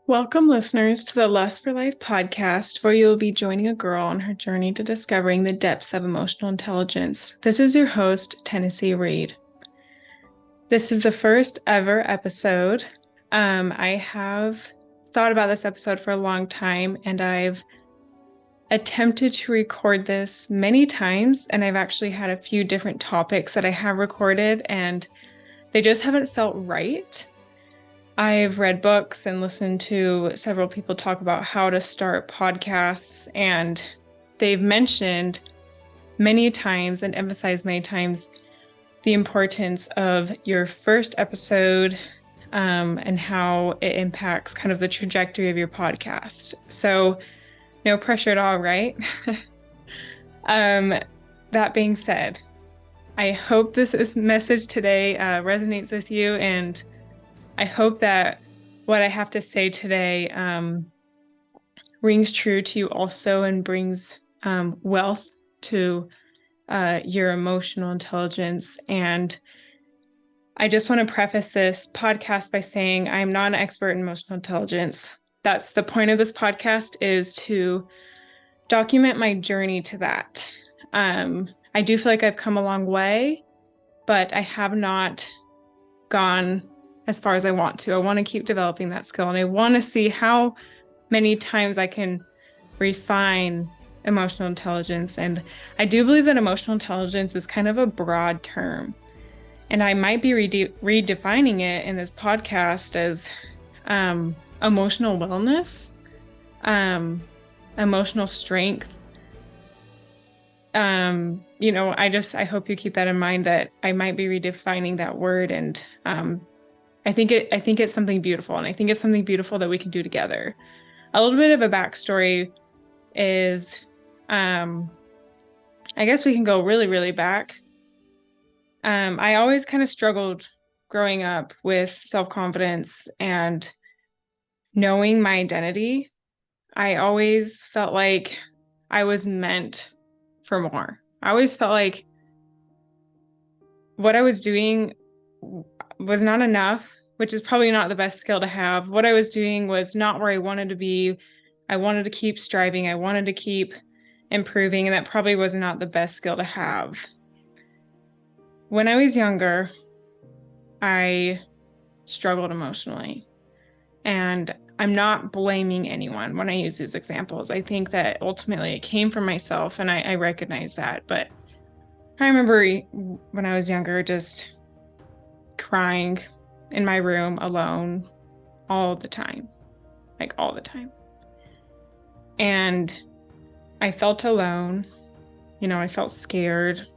Welcome, listeners, to the Lust for Life podcast, where you will be joining a girl on her journey to discovering the depths of emotional intelligence. This is your host, Tennessee Reed. This is the first ever episode. I have thought about this episode for a long time, and I've attempted to record this many times, and I've actually had a few different topics that I have recorded, and they just haven't felt right. I've read books and listened to several people talk about how to start podcasts, and they've mentioned many times and emphasized many times the importance of your first episode and how it impacts kind of the trajectory of your podcast. So no pressure at all, right? That being said, I hope this message today resonates with you, and I hope that what I have to say today rings true to you also and brings wealth to your emotional intelligence. And I just want to preface this podcast by saying I'm not an expert in emotional intelligence. That's the point of this podcast, is to document my journey to that. I do feel like I've come a long way, but I have not gone as far as I want to. I want to keep developing that skill, and I want to see how many times I can refine emotional intelligence. And I do believe that emotional intelligence is kind of a broad term, and I might be redefining it in this podcast as emotional wellness, emotional strength. I hope you keep that in mind, that I might be redefining that word. And I think it's something beautiful, and I think it's something beautiful that we can do together. A little bit of a backstory is, I guess we can go really, really back. I always kind of struggled growing up with self-confidence and knowing my identity. I always felt like I was meant for more. I always felt like what I was doing was not enough, which is probably not the best skill to have. What I was doing was not where I wanted to be. I wanted to keep striving. I wanted to keep improving, and that probably was not the best skill to have. When I was younger, I struggled emotionally, and I'm not blaming anyone when I use these examples. I think that ultimately it came from myself, and I recognize that. But I remember when I was younger, just crying in my room alone all the time, like all the time. And I felt alone. I felt scared.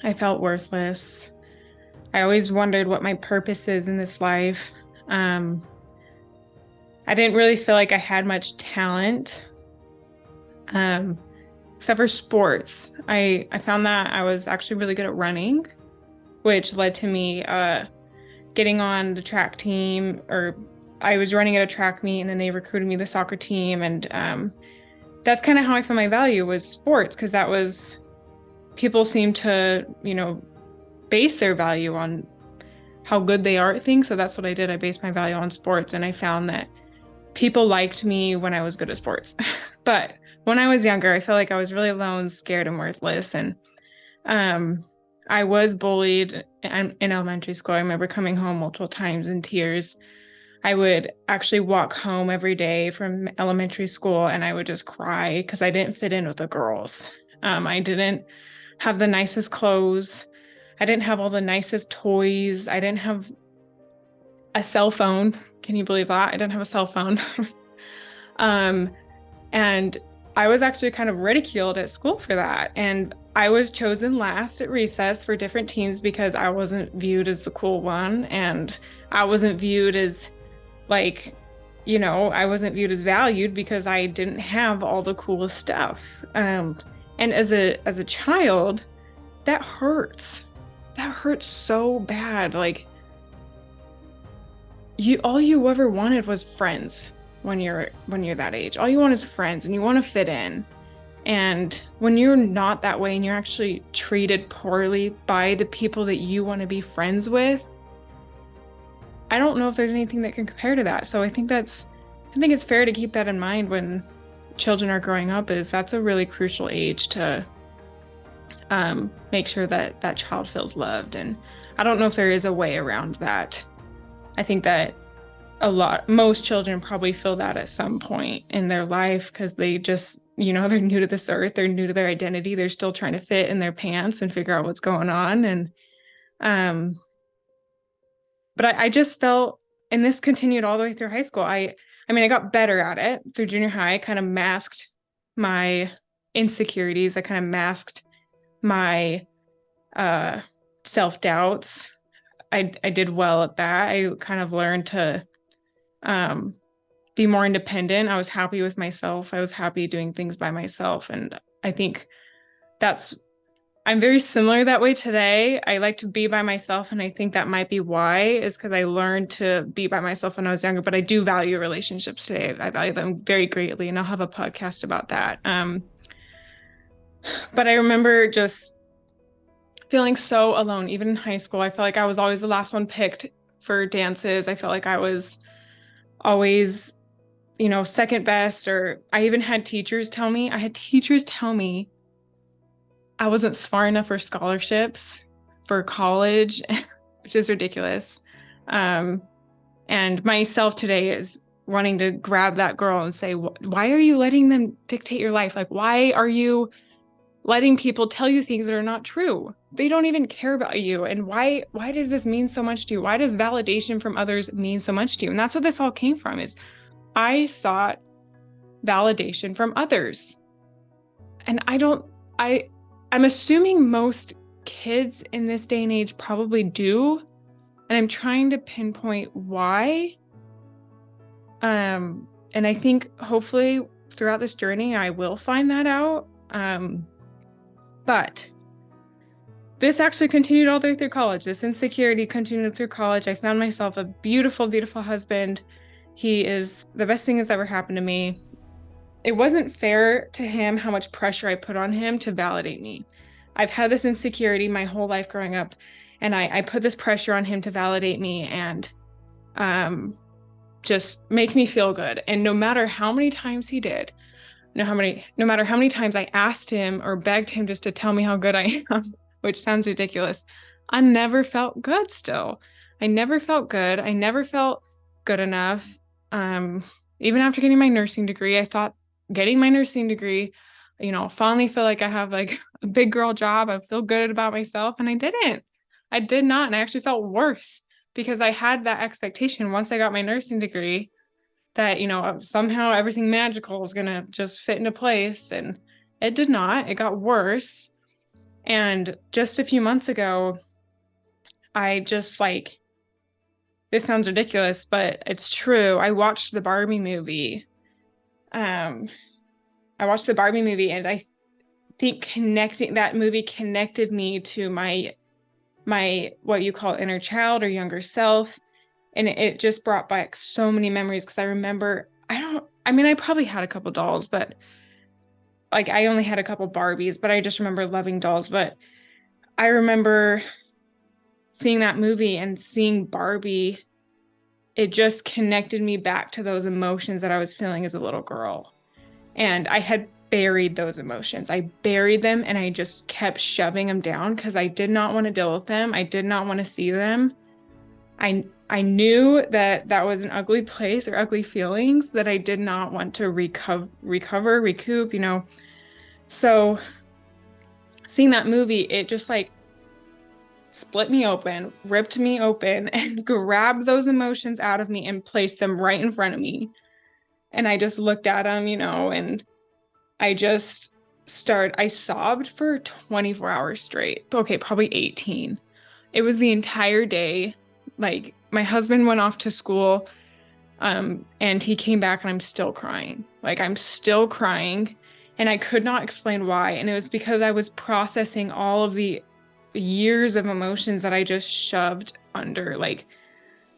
I felt worthless. I always wondered what my purpose is in this life. I didn't really feel like I had much talent, except for sports. I found that I was actually really good at running, which led to me getting on the track team, or I was running at a track meet, and then they recruited me to the soccer team. And that's kind of how I found my value, was sports, because that was, people seem to, base their value on how good they are at things. So that's what I did. I based my value on sports, and I found that people liked me when I was good at sports. But when I was younger, I felt like I was really alone, scared, and worthless. And I was bullied in elementary school. I remember coming home multiple times in tears. I would actually walk home every day from elementary school, and I would just cry because I didn't fit in with the girls. I didn't have the nicest clothes. I didn't have all the nicest toys. I didn't have a cell phone. Can you believe that? I didn't have a cell phone. And I was actually kind of ridiculed at school for that. And I was chosen last at recess for different teams because I wasn't viewed as the cool one. And I wasn't viewed as I wasn't viewed as valued because I didn't have all the coolest stuff. And as a child, that hurts. That hurts so bad. Like, all you ever wanted was friends when you're that age. All you want is friends, and you want to fit in. And when you're not that way, and you're actually treated poorly by the people that you want to be friends with, I don't know if there's anything that can compare to that. So I think that's I think it's fair to keep that in mind when children are growing up, is that's a really crucial age to make sure that that child feels loved. And I don't know if there is a way around that. I think that most children probably feel that at some point in their life because they just, they're new to this earth, they're new to their identity, they're still trying to fit in their pants and figure out what's going on. And but I just felt, and this continued all the way through high school. I mean, I got better at it through junior high. I kind of masked my insecurities. I kind of masked my self-doubts. I did well at that. I kind of learned to be more independent. I was happy with myself. I was happy doing things by myself. And I think I'm very similar that way today. I like to be by myself. And I think that might be why, is because I learned to be by myself when I was younger, but I do value relationships today. I value them very greatly. And I'll have a podcast about that. But I remember just feeling so alone, even in high school. I felt like I was always the last one picked for dances. I felt like I was always, second best, or I even had teachers tell me I wasn't smart enough for scholarships for college, which is ridiculous. And myself today is wanting to grab that girl and say, why are you letting them dictate your life? Like, why are you letting people tell you things that are not true? They don't even care about you. And why does this mean so much to you? Why does validation from others mean so much to you? And that's what this all came from, is I sought validation from others. And I'm assuming most kids in this day and age probably do. And I'm trying to pinpoint why. And I think hopefully throughout this journey, I will find that out. But this actually continued all the way through college. This insecurity continued through college. I found myself a beautiful, beautiful husband. He is the best thing that's ever happened to me. It wasn't fair to him how much pressure I put on him to validate me. I've had this insecurity my whole life growing up, and I put this pressure on him to validate me and just make me feel good. And no matter how many times he did, no matter how many times I asked him or begged him just to tell me how good I am, which sounds ridiculous, I never felt good still. I never felt good. I never felt good enough. Even after getting my nursing degree, I thought getting my nursing degree, finally feel like I have like a big girl job. I feel good about myself. And I didn't. I did not. And I actually felt worse because I had that expectation once I got my nursing degree that, somehow everything magical is going to just fit into place. And it did not. It got worse. And just a few months ago, I just this sounds ridiculous, but it's true. I watched the Barbie movie. And I think that movie connected me to my what you call inner child or younger self. And it just brought back so many memories, because I remember, I probably had a couple dolls, but I only had a couple Barbies, but I just remember loving dolls. But I remember seeing that movie and seeing Barbie, it just connected me back to those emotions that I was feeling as a little girl. And I had buried those emotions. I buried them and I just kept shoving them down because I did not want to deal with them. I did not want to see them. I knew that was an ugly place or ugly feelings that I did not want to recoup. So seeing that movie, it just split me open, ripped me open, and grabbed those emotions out of me and placed them right in front of me. And I just looked at them, and I sobbed for 24 hours straight. Okay, probably 18. It was the entire day. My husband went off to school, and he came back and I'm still crying. I'm still crying, and I could not explain why. And it was because I was processing all of the years of emotions that I just shoved under,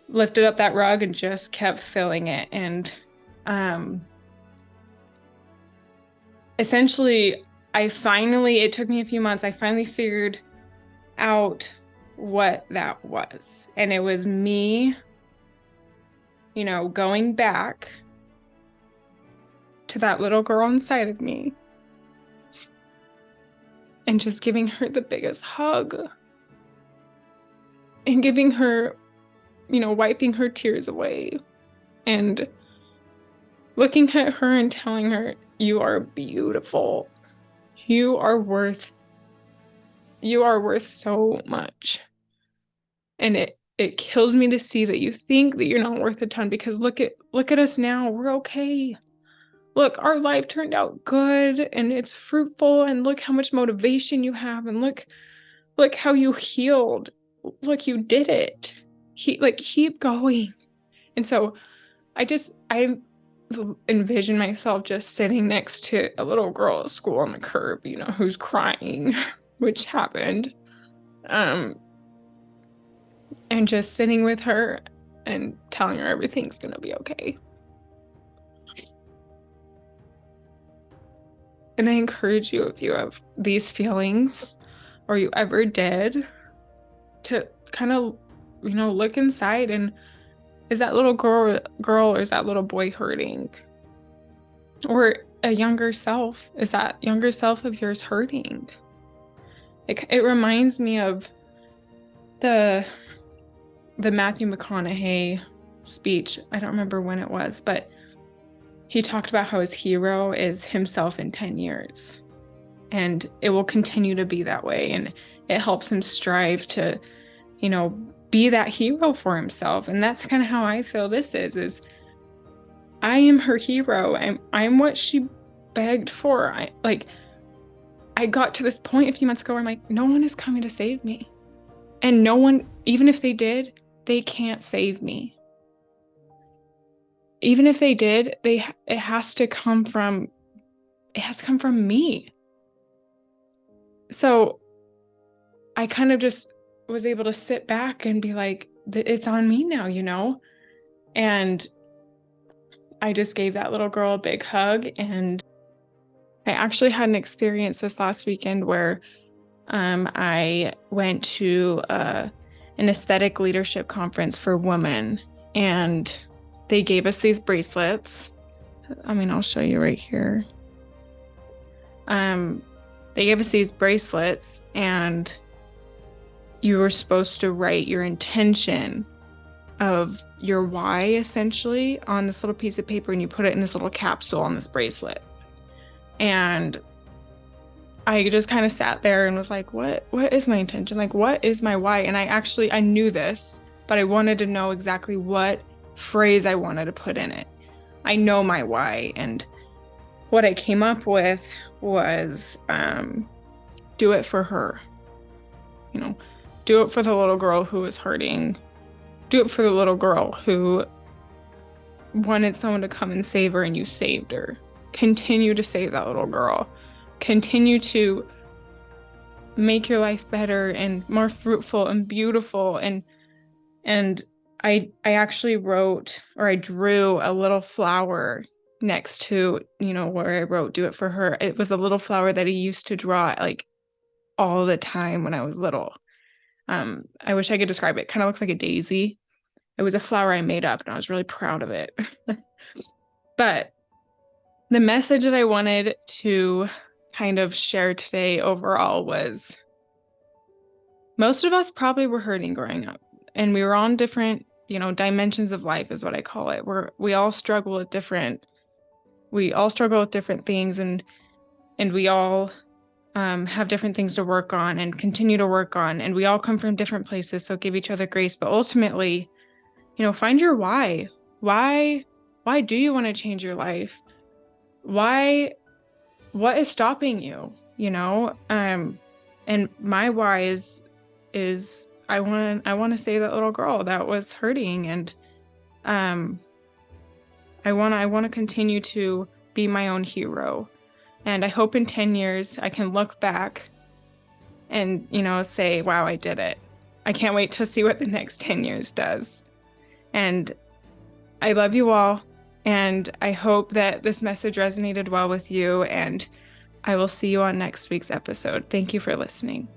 lifted up that rug and just kept filling it. And essentially, it took me a few months. I finally figured out what that was. And it was me, going back to that little girl inside of me and just giving her the biggest hug and giving her, wiping her tears away and looking at her and telling her, you are beautiful. You are worth so much. And it kills me to see that you think that you're not worth a ton, because look at us now. We're okay. Look, our life turned out good and it's fruitful, and look how much motivation you have, and look how you healed. Look, you did it. Keep going. And so I envision myself just sitting next to a little girl at school on the curb, who's crying, which happened. And just sitting with her and telling her everything's gonna be okay. And I encourage you, if you have these feelings, or you ever did, to kind of, look inside, and is that little girl or is that little boy hurting? Or a younger self, is that younger self of yours hurting? It reminds me of the Matthew McConaughey speech. I don't remember when it was, but he talked about how his hero is himself in 10 years. And it will continue to be that way. And it helps him strive to, be that hero for himself. And that's kind of how I feel this is I am her hero. I'm what she begged for. I got to this point a few months ago where I'm like, no one is coming to save me. And no one, even if they did, they can't save me. Even if they did, it has to come from me. So I kind of just was able to sit back and be like, it's on me now, And I just gave that little girl a big hug. And I actually had an experience this last weekend where I went to an aesthetic leadership conference for women, and they gave us these bracelets. I'll show you right here. They gave us these bracelets, and you were supposed to write your intention of your why, essentially, on this little piece of paper, and you put it in this little capsule on this bracelet. And I just kind of sat there and was like, what is my intention? What is my why? And I knew this, but I wanted to know exactly what phrase I wanted to put in it. I know my why, and what I came up with was do it for her. Do it for the little girl who was hurting. Do it for the little girl who wanted someone to come and save her, and you saved her. Continue to save that little girl. Continue to make your life better and more fruitful and beautiful. And I actually I drew a little flower next to, where I wrote, do it for her. It was a little flower that I used to draw all the time when I was little. I wish I could describe it. It kind of looks like a daisy. It was a flower I made up, and I was really proud of it. But the message that I wanted to kind of share today overall was, most of us probably were hurting growing up, and we were on different, dimensions of life is what I call it. We all struggle with different things, and we all have different things to work on and continue to work on, and we all come from different places, so give each other grace. But ultimately, find your why. Why do you want to change your life? What is stopping you? And my why is I want to save that little girl that was hurting, and I want to continue to be my own hero. And I hope in 10 years I can look back and, say, wow, I did it. I can't wait to see what the next 10 years does. And I love you all. And I hope that this message resonated well with you. And I will see you on next week's episode. Thank you for listening.